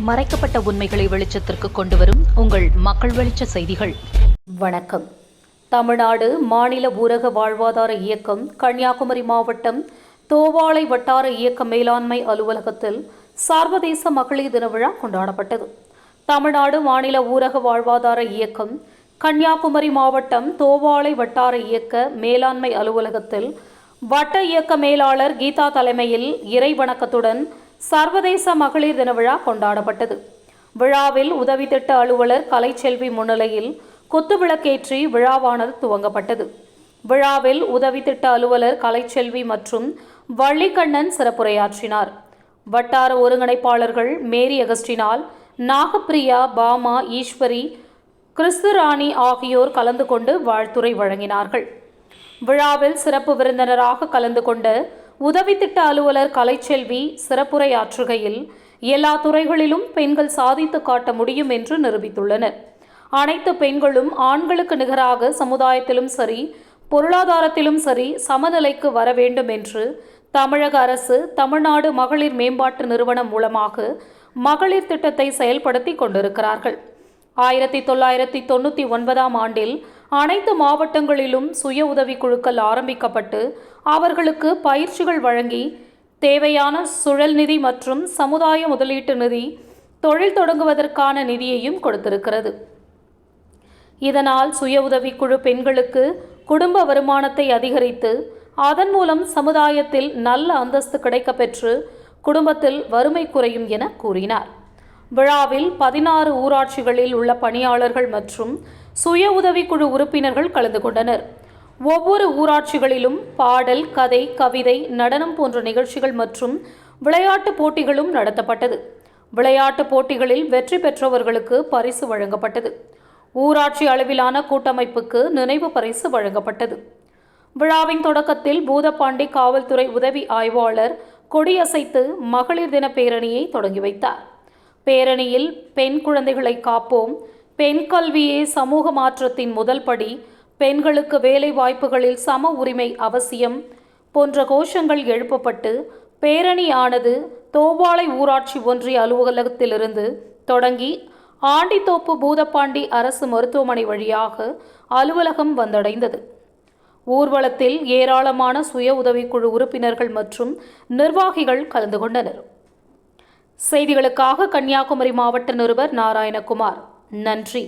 மறைக்கப்பட்ட உண்மைகளை வெளிச்சத்திற்கு கொண்டுவரும் உங்கள் மக்கள் வெளிச்ச செய்திகள். வணக்கம். தமிழ்நாடு மாநில ஊரக வாழ்வாதார இயக்கம் கன்னியாகுமரி மாவட்டம் தோவாளை வட்டார இயக்க மேலாண்மை அலுவலகத்தில் சர்வதேச மகளிர் தின விழா கொண்டாடப்பட்டது. தமிழ்நாடு மாநில ஊரக வாழ்வாதார இயக்கம் கன்னியாகுமரி மாவட்டம் தோவாளை வட்டார இயக்க மேலாண்மை அலுவலகத்தில் வட்ட இயக்க மேலாளர் கீதா தலைமையில் இறை வணக்கத்துடன் சர்வதேச மகளிர் தின விழா கொண்டாடப்பட்டது. விழாவில் உதவி திட்ட அலுவலர் கலைச்செல்வி முன்னிலையில் குத்துவிளக்கேற்றி விழாவானது துவங்கப்பட்டது. விழாவில் உதவி திட்ட அலுவலர் கலைச்செல்வி மற்றும் வள்ளிக்கண்ணன் சிறப்புரையாற்றினார். வட்டார ஒருங்கிணைப்பாளர்கள் மேரி அகஸ்டினால், நாகப்பிரியா, பாமா, ஈஸ்வரி, கிறிஸ்துராணி ஆகியோர் கலந்து கொண்டு வாழ்த்துரை வழங்கினார்கள். விழாவில் சிறப்பு விருந்தினராக கலந்து கொண்ட உதவி திட்ட அலுவலர் கலைச்செல்வி சிறப்புரையாற்றுகையில், எல்லா துறைகளிலும் பெண்கள் சாதித்து காட்ட முடியும் என்று நிரூபித்துள்ளனர். அனைத்து பெண்களும் ஆண்களுக்கு நிகராக சமுதாயத்திலும் சரி, பொருளாதாரத்திலும் சரி சமநிலைக்கு வர வேண்டும் என்று தமிழக அரசு தமிழ்நாடு மகளிர் மேம்பாட்டு நிறுவனம் மூலமாக மகளிர் திட்டத்தை செயல்படுத்தி கொண்டிருக்கிறார்கள். 1999ஆம் ஆண்டில் அனைத்து மாவட்டங்களிலும் சுய உதவி குழுக்கள் ஆரம்பிக்கப்பட்டு அவர்களுக்கு பயிற்சிகள் வழங்கி தேவையான சுழல் நிதி மற்றும் சமுதாய முதலீட்டு நிதி, தொழில் தொடங்குவதற்கான நிதியையும் கொடுத்திருக்கிறது. இதனால் சுய உதவிக்குழு பெண்களுக்கு குடும்ப வருமானத்தை அதிகரித்து அதன் மூலம் சமுதாயத்தில் நல்ல அந்தஸ்து கிடைக்கப்பெற்று குடும்பத்தில் வறுமை குறையும் என கூறினார். விழாவில் 16 ஊராட்சிகளில் உள்ள பணியாளர்கள் மற்றும் சுய உதவிக்குழு உறுப்பினர்கள் கலந்து கொண்டனர். ஒவ்வொரு ஊராட்சிகளிலும் பாடல், கதை, கவிதை, நடனம் போன்ற நிகழ்ச்சிகள் மற்றும் விளையாட்டுப் போட்டிகளும் நடத்தப்பட்டது. விளையாட்டுப் போட்டிகளில் வெற்றி பெற்றவர்களுக்கு பரிசு வழங்கப்பட்டது. ஊராட்சி அளவிலான கூட்டமைப்புக்கு நினைவு பரிசு வழங்கப்பட்டது. விழாவின் தொடக்கத்தில் பூதப்பாண்டி காவல்துறை உதவி ஆய்வாளர் கொடியசைத்து மகளிர் தின பேரணியை தொடங்கி வைத்தார். பேரணியில் பெண் குழந்தைகளை காப்போம், பெண் கல்வியே சமூக மாற்றத்தின் முதல் படி, பெண்களுக்கு வேலை வாய்ப்புகளில் சம உரிமை அவசியம் போன்ற கோஷங்கள் எழுப்பப்பட்டு பேரணியானது தோவாளை ஊராட்சி ஒன்றிய அலுவலகத்திலிருந்து தொடங்கி ஆண்டித்தோப்பு பூதப்பாண்டி அரசு மருத்துவமனை வழியாக அலுவலகம் வந்தடைந்தது. ஊர்வலத்தில் ஏராளமான சுய உதவிக்குழு உறுப்பினர்கள் மற்றும் நிர்வாகிகள் கலந்து கொண்டனர். செய்திகளுக்காக கன்னியாகுமரி மாவட்ட நிருபர் நாராயணகுமார். நன்றி.